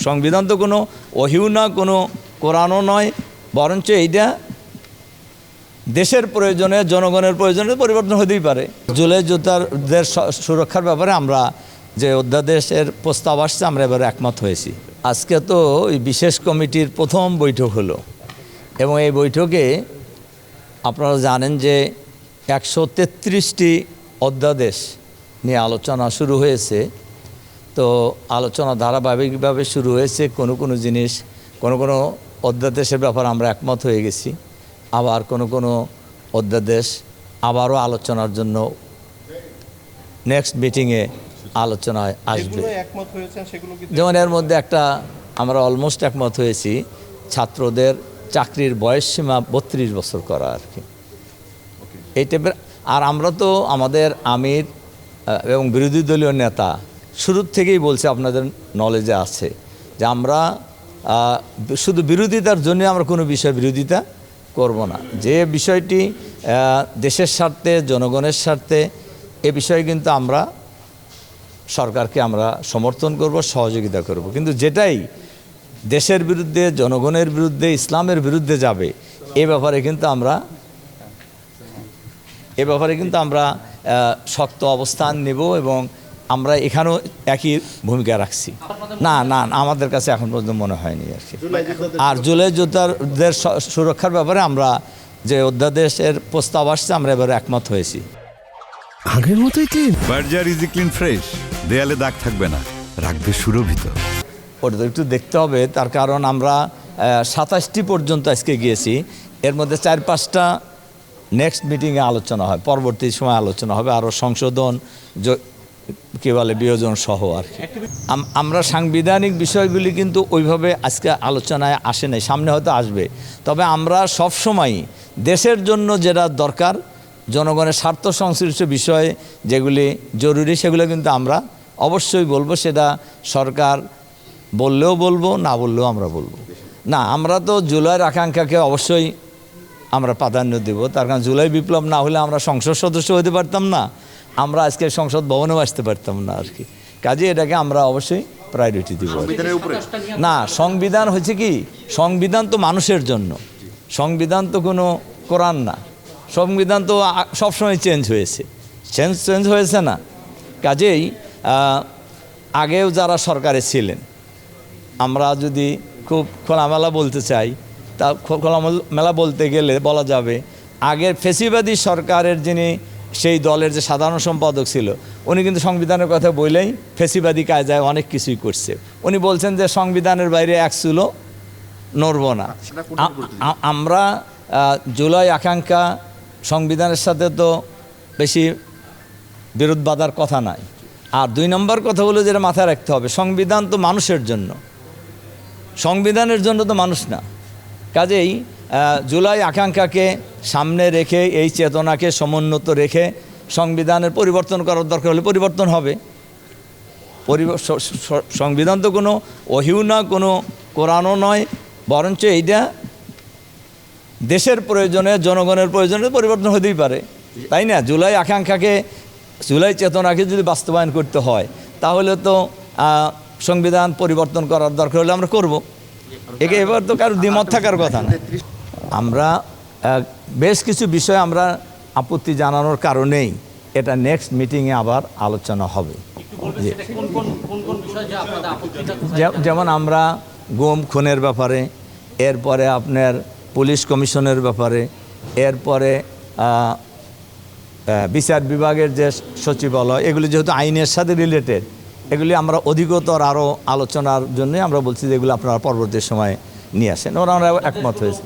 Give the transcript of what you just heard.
সংবিধান তো কোনো ওহিও না, কোনো কোরআনও নয়, বরঞ্চ এইটা দেশের প্রয়োজনে, জনগণের প্রয়োজনে পরিবর্তন হতেই পারে। জুলাই যোদ্ধাদের সুরক্ষার ব্যাপারে আমরা যে অধ্যাদেশের প্রস্তাব আসছে, আমরা এবারে একমত হয়েছি। আজকে তো ওই বিশেষ কমিটির প্রথম বৈঠক হলো এবং এই বৈঠকে আপনারা জানেন যে 133টি অধ্যাদেশ নিয়ে আলোচনা শুরু হয়েছে। তো আলোচনা ধারাবাহিকভাবে শুরু হয়েছে। কোনো জিনিস, কোনো অধ্যাদেশের ব্যাপারে আমরা একমত হয়ে গেছি, আবার কোনো অধ্যাদেশ আবারও আলোচনার জন্য নেক্সট মিটিংয়ে আলোচনায় আসবে। যেমন এর মধ্যে একটা আমরা অলমোস্ট একমত হয়েছি, ছাত্রদের চাকরির বয়সসীমা 32 বছর করা আর কি, এই টাইপের। আর আমরা তো আমাদের আমির এবং বিরোধী দলীয় নেতা শুরুর থেকেই বলছে, আপনাদের নলেজে আছে যে আমরা শুধু বিরোধিতার জন্য আমরা কোনো বিষয় বিরোধিতা করব না। যে বিষয়টি দেশের স্বার্থে, জনগণের স্বার্থে, এ বিষয়ে কিন্তু আমরা সরকারকে আমরা সমর্থন করব, সহযোগিতা করব। কিন্তু যেটাই দেশের বিরুদ্ধে, জনগণের বিরুদ্ধে, ইসলামের বিরুদ্ধে যাবে, এ ব্যাপারে কিন্তু আমরা শক্ত অবস্থান নেব এবং আমরা এখানেও একই ভূমিকা রাখছি। না, আমাদের কাছে এখন পর্যন্ত মনে হয়নি আর কি। আর জুলাই যোদ্ধাদের সুরক্ষার ব্যাপারে আমরা যে অধ্যাদেশের প্রস্তাব আসছে, আমরা এবারে একমত হয়েছি। আগের মতোই clean, Berger easy clean fresh, দেয়ালে দাগ থাকবে না, রাখবে সুরভিত। ওটা তো একটু দেখতে হবে, তার কারণ আমরা 27টি পর্যন্ত আজকে গিয়েছি। এর মধ্যে 4-5টা নেক্সট মিটিংয়ে আলোচনা হয়, পরবর্তী সময় আলোচনা হবে, আরও সংশোধন, কী বলে, বিয়োজন সহ আর কি। আমরা সাংবিধানিক বিষয়গুলি কিন্তু ওইভাবে আজকে আলোচনায় আসে নাই, সামনে হয়তো আসবে। তবে আমরা সবসময় দেশের জন্য যেটা দরকার, জনগণের স্বার্থ সংশ্লিষ্ট বিষয় যেগুলি জরুরি, সেগুলো কিন্তু আমরা অবশ্যই বলবো। সেটা সরকার বললেও বলবো, না বললেও আমরা বলবো। না, আমরা তো জুলাইয়ের আকাঙ্ক্ষাকে অবশ্যই আমরা প্রাধান্য দেব। তার কারণ জুলাই বিপ্লব না হলে আমরা সংসদ সদস্য হতে পারতাম না, আমরা আজকে সংসদ ভবনেও আসতে পারতাম না আর কি। কাজে এটাকে আমরা অবশ্যই প্রায়োরিটি দেব। না, সংবিধান হচ্ছে কি, সংবিধান তো মানুষের জন্য, সংবিধান তো কোনো কোরআন না। সংবিধান তো সবসময় চেঞ্জ হয়েছে না। কাজেই আগেও যারা সরকারে ছিলেন, আমরা যদি খুব খোলামেলা বলতে চাই, তা খোলামেলা বলতে গেলে বলা যাবে, আগের ফ্যাসিবাদী সরকারের যিনি সেই দলের যে সাধারণ সম্পাদক ছিল, উনি কিন্তু সংবিধানের কথা বললেই ফ্যাসিবাদী কায়দায় অনেক কিছুই করছে। উনি বলছেন যে সংবিধানের বাইরে এক চুলো নড়ব না। আমরা জুলাই আকাঙ্ক্ষা সংবিধানের সাথে তো বেশি বিরোধ বাঁধার কথা নাই। আর 2 নম্বর কথা হলো, যেটা মাথায় রাখতে হবে, সংবিধান তো মানুষের জন্য, সংবিধানের জন্য তো মানুষ না। কাজেই জুলাই আকাঙ্ক্ষাকে সামনে রেখে, এই চেতনাকে সমুন্নত রেখে সংবিধানের পরিবর্তন করার দরকার হলে পরিবর্তন হবে। সংবিধান তো কোনো ওহিও না, কোনো কোরআনও নয়, বরঞ্চ এইটা দেশের প্রয়োজনে, জনগণের প্রয়োজনে পরিবর্তন হতেই পারে, তাই না? জুলাই আকাঙ্ক্ষাকে, জুলাই চেতনাকে যদি বাস্তবায়ন করতে হয়, তাহলে তো সংবিধান পরিবর্তন করার দরকার হলে আমরা করব। একে এবার তো কারো দ্বিমত থাকার কথা না। আমরা বেশ কিছু বিষয় আমরা আপত্তি জানানোর কারণেই এটা নেক্সট মিটিংয়ে আবার আলোচনা হবে। যেমন আমরা গুম খুনের ব্যাপারে, এরপরে আপনার পুলিশ কমিশনের ব্যাপারে, এরপরে বিচার বিভাগের যে সচিবালয়, এগুলি যেহেতু আইনের সাথে রিলেটেড, এগুলি আমরা অধিকতর আরও আলোচনার জন্যই আমরা বলছি যে এগুলো আপনারা পরবর্তী সময়ে নিয়ে আসেন। ওরা আমরা একমত হয়েছে।